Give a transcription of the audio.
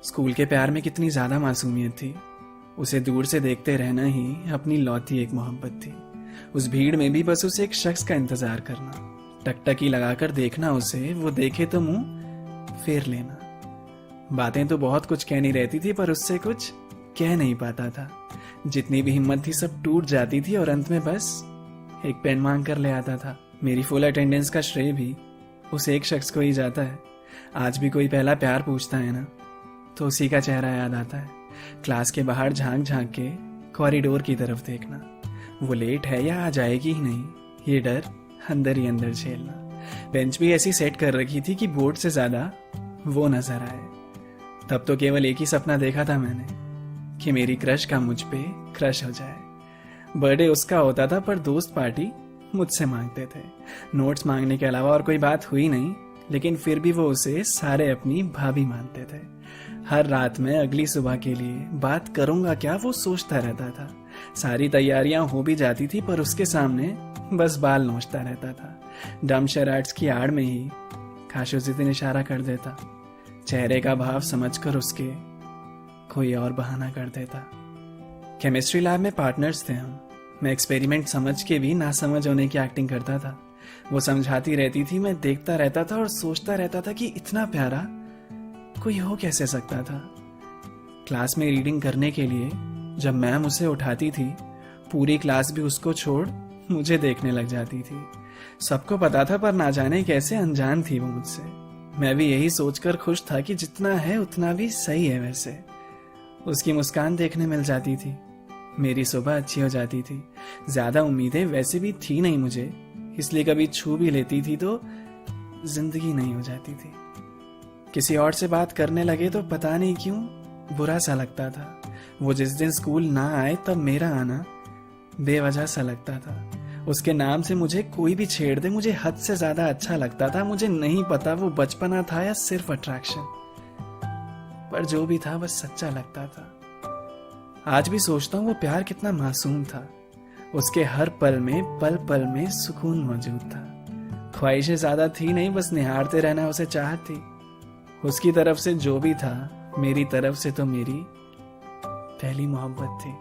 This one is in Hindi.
स्कूल के प्यार में कितनी ज्यादा मासूमियत थी। उसे दूर से देखते रहना ही अपनी लौती एक मोहब्बत थी। उस भीड़ में भी बस उसे एक शख्स का इंतजार करना, टकटकी लगाकर देखना उसे, वो देखे तो मुंह फेर लेना। बातें तो बहुत कुछ कहनी रहती थी पर उससे कुछ कह नहीं पाता था। जितनी भी हिम्मत थी सब टूट जाती थी और अंत में बस एक पेन मांग कर ले आता था। मेरी फुल अटेंडेंस का श्रेय भी उस एक शख्स को ही जाता है। आज भी कोई पहला प्यार पूछता है ना, तो उसी का चेहरा याद आता है। क्लास के बाहर झांक झांक के कॉरिडोर की तरफ देखना, वो लेट है या आ जाएगी ही नहीं, ये डर अंदर ही अंदर झेलना। बेंच भी ऐसी सेट कर रखी थी कि बोर्ड से ज्यादा वो नजर आए। तब तो केवल एक ही सपना देखा था मैंने, कि मेरी क्रश का मुझ पे क्रश हो जाए। बर्थडे उसका होता था पर दोस्त पार्टी मुझसे मांगते थे। नोट्स मांगने के अलावा और कोई बात हुई नहीं, लेकिन फिर भी वो उसे सारे अपनी भाभी मानते थे। हर रात में अगली सुबह के लिए बात करूंगा क्या वो सोचता रहता था। सारी तैयारियां हो भी जाती थी पर उसके सामने बस बाल नोचता रहता था। डम शराट्स की आड़ में ही खाशुद्दीन इशारा कर देता, चेहरे का भाव समझकर उसके कोई और बहाना कर देता। केमिस्ट्री लैब में पार्टनर्स थे हम। मैं एक्सपेरिमेंट समझ के भी ना समझ होने की एक्टिंग करता था। वो समझाती रहती थी, मैं देखता रहता था और सोचता रहता था कि इतना प्यारा कोई हो कैसे सकता था। क्लास में रीडिंग करने के लिए जब मैम उसे उठाती थी, पूरी क्लास भी उसको छोड़ मुझे देखने लग जाती थी। सबको पता था पर ना जाने कैसे अनजान थी वो मुझसे। मैं भी यही सोचकर खुश था कि जितना है उतना भी सही है। वैसे उसकी मुस्कान देखने मिल जाती थी, मेरी सुबह अच्छी हो जाती थी। ज्यादा उम्मीदें वैसे भी थी नहीं मुझे, इसलिए कभी छू भी लेती थी तो जिंदगी नहीं हो जाती थी। किसी और से बात करने लगे तो पता नहीं क्यों बुरा सा लगता था। वो जिस दिन स्कूल ना आए तब मेरा आना बेवजह सा लगता था। उसके नाम से मुझे कोई भी छेड़ दे मुझे हद से ज्यादा अच्छा लगता था। मुझे नहीं पता वो बचपना था या सिर्फ अट्रैक्शन, पर जो भी था बस सच्चा लगता था। आज भी सोचता हूँ वो प्यार कितना मासूम था। उसके हर पल में सुकून मौजूद था। ख्वाहिशें ज्यादा थी नहीं, बस निहारते रहना उसे चाहत थी। उसकी तरफ से जो भी था, मेरी तरफ से तो मेरी पहली मोहब्बत थी।